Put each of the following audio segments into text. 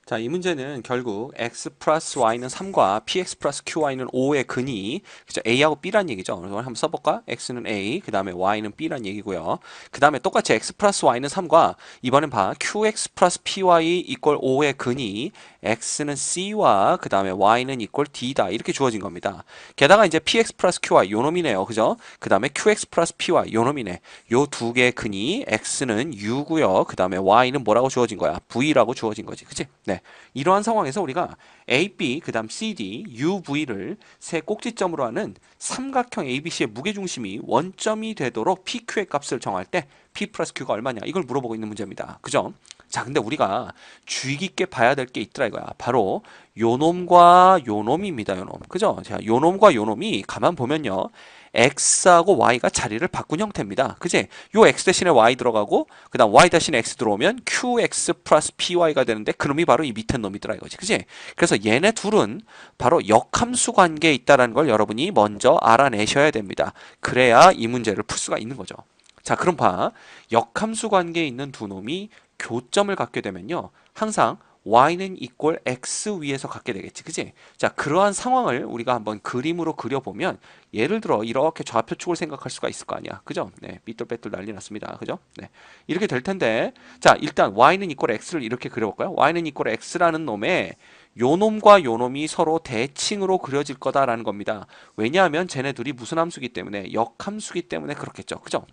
자, 이 문제는 결국 x 플러스 y는 3과 px 플러스 qy는 5의 근이 그죠? a하고 b란 얘기죠. 그래서 한번 써볼까? x는 a, 그 다음에 y는 b란 얘기고요. 그 다음에 똑같이 x 플러스 y는 3과 이번엔 봐. qx 플러스 py 이꼴 5의 근이 x는 c와 그 다음에 y는 이꼴 d다. 이렇게 주어진 겁니다. 게다가 이제 px 플러스 qy 요 놈이네요. 그죠? 그 다음에 qx 플러스 py 요 놈이네. 요 두 개의 근이 x는 u고요. 그 다음에 y는 뭐라고 주어진 거야? v라고 주어진 거지. 그치? 네. 이러한 상황에서 우리가 A, B, 그 다음 C, D, U, V를 세 꼭지점으로 하는 삼각형 ABC의 무게중심이 원점이 되도록 PQ의 값을 정할 때 P 플러스 Q가 얼마냐 이걸 물어보고 있는 문제입니다. 그죠? 자, 근데 우리가 주의 깊게 봐야 될 게 있더라 이거야. 바로 요놈과 요놈입니다. 요놈. 그죠? 자, 요놈과 요놈이 가만 보면요. x하고 y가 자리를 바꾼 형태입니다. 그지? 요 x 대신에 y 들어가고 그 다음 y 대신에 x 들어오면 qx 플러스 py가 되는데 그놈이 바로 이 밑에 놈이더라 이거지. 그지? 그래서 얘네 둘은 바로 역함수 관계에 있다는 걸 여러분이 먼저 알아내셔야 됩니다. 그래야 이 문제를 풀 수가 있는 거죠. 자, 그럼 봐. 역함수 관계에 있는 두 놈이 교점을 갖게 되면요. 항상 y는 이꼴 x 위에서 갖게 되겠지. 그지? 자, 그러한 상황을 우리가 한번 그림으로 그려보면 예를 들어 이렇게 좌표축을 생각할 수가 있을 거 아니야. 그죠? 네, 삐뚤빼뚤 난리 났습니다. 그죠? 네. 이렇게 될 텐데 자, 일단 y는 이꼴 x를 이렇게 그려볼까요? y는 이꼴 x라는 놈에 요 놈과 요 놈이 서로 대칭으로 그려질 거다라는 겁니다. 왜냐하면 쟤네 둘이 무슨 함수기 때문에 역함수기 때문에 그렇겠죠. 그죠?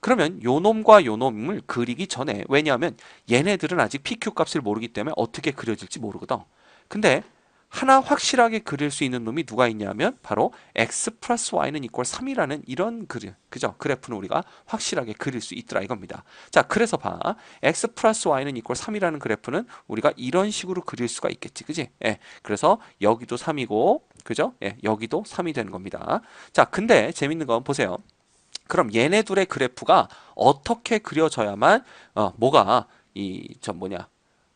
그러면 요 놈과 요 놈을 그리기 전에 왜냐하면 얘네들은 아직 PQ 값을 모르기 때문에 어떻게 그려질지 모르거든. 근데 하나 확실하게 그릴 수 있는 놈이 누가 있냐면 바로 x 플러스 y는 이꼴 3이라는 이런 그죠? 그래프는 우리가 확실하게 그릴 수 있더라 이겁니다. 자, 그래서 봐. x 플러스 y는 이꼴 3이라는 그래프는 우리가 이런 식으로 그릴 수가 있겠지. 그지? 예. 그래서 여기도 3이고 그죠? 예. 여기도 3이 되는 겁니다. 자, 근데 재밌는 건 보세요. 그럼 얘네 둘의 그래프가 어떻게 그려져야만 뭐가 이 저 뭐냐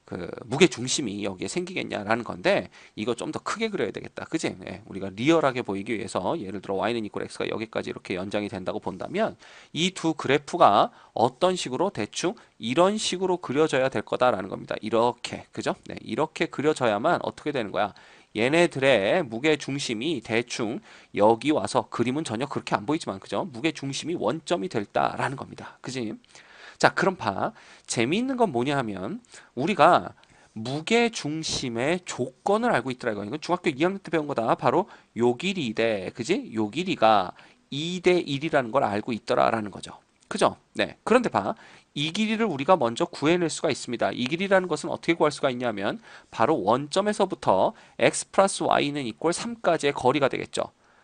그 무게 중심이 여기에 생기겠냐라는 건데 이거 좀 더 크게 그려야 되겠다. 그지? 네, 우리가 리얼하게 보이기 위해서 예를 들어 y는 이퀄 x가 여기까지 이렇게 연장이 된다고 본다면 이 두 그래프가 어떤 식으로 대충 이런 식으로 그려져야 될 거다라는 겁니다. 이렇게 그죠? 네, 이렇게 그려져야만 어떻게 되는 거야? 얘네들의 무게 중심이 대충 여기 와서 그림은 전혀 그렇게 안 보이지만 그죠? 무게 중심이 원점이 될다라는 겁니다. 그지? 자, 그럼 봐. 재미있는 건 뭐냐 하면 우리가 무게 중심의 조건을 알고 있더라 이거. 이건 중학교 2학년 때 배운 거다. 바로 요 길이 대 그지? 요 길이가 2대 1이라는 걸 알고 있더라라는 거죠. 그죠? 네. 그런데 봐. 이 길이를 우리가 먼저 구해낼 수가 있습니다. 이 길이라는 것은 어떻게 구할 수가 있냐면 바로 원점에서부터 x 플러스 y는 이꼴 3까지의 거리가 되겠죠.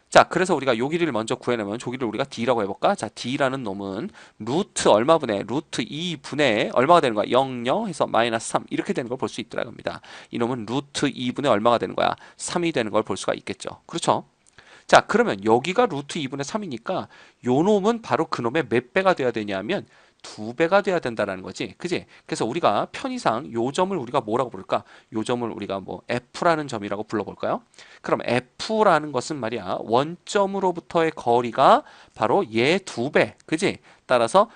자, 그래서 우리가 요 길이를 먼저 구해내면 저 길이를 우리가 d라고 해볼까? 자, d라는 놈은 루트 얼마분의 루트 2분의 얼마가 되는 거야? 0, 0 해서 마이너스 3 이렇게 되는 걸 볼 수 있더라 겁니다. 이놈은 루트 2분의 얼마가 되는 거야? 3이 되는 걸 볼 수가 있겠죠. 그렇죠? 자, 그러면 여기가 루트 2분의 3이니까 요 놈은 바로 그 놈의 몇 배가 돼야 되냐면 두 배가 돼야 된다라는 거지. 그지? 그래서 우리가 편의상 요 점을 우리가 뭐라고 부를까? 요 점을 우리가 뭐 F라는 점이라고 불러볼까요? 그럼 F라는 것은 말이야. 원점으로부터의 거리가 바로 얘 두 배. 그지? 따라서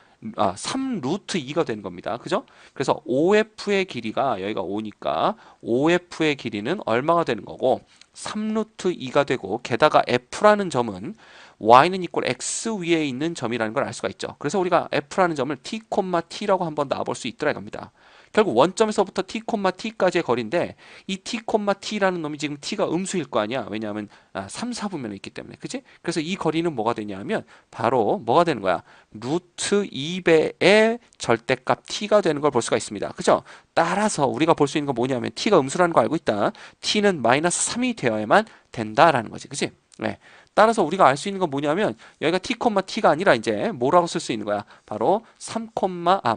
3 루트 2가 되는 겁니다. 그죠? 그래서 OF의 길이가 여기가 5니까 OF의 길이는 얼마가 되는 거고 3 루트 2가 되고 게다가 F라는 점은 y는 이꼴 x 위에 있는 점이라는 걸 알 수가 있죠. 그래서 우리가 f라는 점을 t, t라고 한번 놔볼 수 있더라 이겁니다. 결국 원점에서부터 t, t까지의 거리인데 이 t, t라는 놈이 지금 t가 음수일 거 아니야. 왜냐하면 3, 4분면에 있기 때문에. 그치? 그래서 이 거리는 뭐가 되냐면 바로 뭐가 되는 거야? 루트 2배의 절대값 t가 되는 걸 볼 수가 있습니다. 그죠? 따라서 우리가 볼 수 있는 건 뭐냐면 t가 음수라는 거 알고 있다. t는 마이너스 3이 되어야만 된다라는 거지. 그치? 네. 따라서 우리가 알 수 있는 건 뭐냐면 여기가 t, t가 아니라 이제 뭐라고 쓸 수 있는 거야? 바로 3,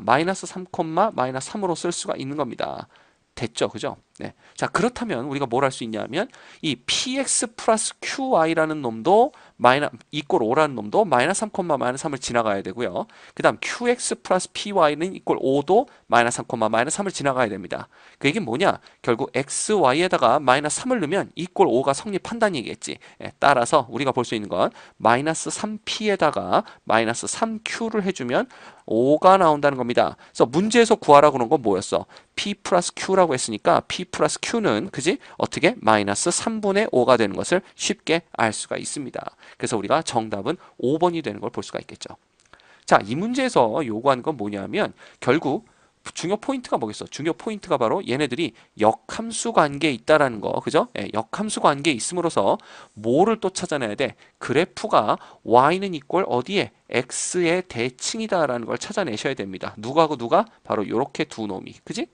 마이너스 3, 마이너스 3으로 쓸 수가 있는 겁니다. 됐죠? 그죠? 네. 자, 그렇다면 우리가 뭘 할 수 있냐면 이 px 플러스 qy라는 놈도 이꼴 5라는 놈도 마이너스 3, 마이너스 3을 지나가야 되고요. 그 다음 qx 플러스 py는 이꼴 5도 마이너스 3, 마이너스 3을 지나가야 됩니다. 그 얘기는 뭐냐? 결국 x, y에다가 마이너스 3을 넣으면 이꼴 5가 성립한다는 얘기겠지. 예, 따라서 우리가 볼 수 있는 건 마이너스 3p에다가 마이너스 3q를 해주면 5가 나온다는 겁니다. 그래서 문제에서 구하라고 그런 건 뭐였어? p 플러스 q라고 했으니까 p 플러스 q는 그지? 어떻게? 마이너스 3분의 5가 되는 것을 쉽게 알 수가 있습니다. 그래서 우리가 정답은 5번이 되는 걸 볼 수가 있겠죠. 자, 이 문제에서 요구하는 건 뭐냐면 결국 중요 포인트가 뭐겠어? 중요 포인트가 바로 얘네들이 역함수 관계에 있다라는 거, 그죠? 예, 역함수 관계에 있음으로써 뭐를 또 찾아내야 돼? 그래프가 y는 이꼴 어디에? x의 대칭이다라는 걸 찾아내셔야 됩니다. 누가하고 누가? 바로 요렇게 두 놈이, 그지?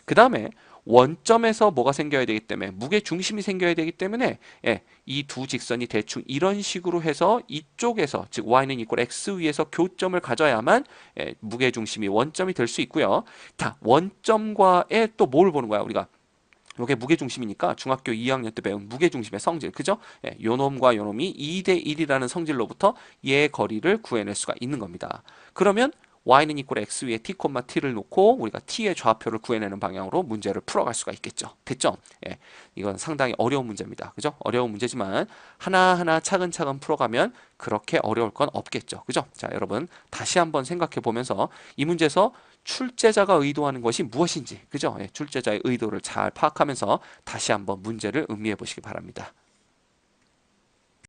그 다음에 원점에서 뭐가 생겨야 되기 때문에 무게 중심이 생겨야 되기 때문에 예, 이 두 직선이 대충 이런 식으로 해서 이쪽에서 즉 y는 이꼴 x 위에서 교점을 가져야만 예, 무게 중심이 원점이 될 수 있고요. 자, 원점과의 또 뭘 보는 거야 우리가? 요게 무게중심이니까 중학교 2학년 때 배운 무게중심의 성질, 그죠? 예, 요놈과 요놈이 2대 1이라는 성질로부터 얘 거리를 구해낼 수가 있는 겁니다. 그러면 y는 이꼴 x 위에 t, t를 놓고 우리가 t의 좌표를 구해내는 방향으로 문제를 풀어갈 수가 있겠죠. 됐죠? 예, 이건 상당히 어려운 문제입니다. 그죠? 어려운 문제지만 하나하나 차근차근 풀어가면 그렇게 어려울 건 없겠죠. 그죠? 자, 여러분 다시 한번 생각해 보면서 이 문제에서 출제자가 의도하는 것이 무엇인지, 그죠? 예, 출제자의 의도를 잘 파악하면서 다시 한번 문제를 음미해 보시기 바랍니다.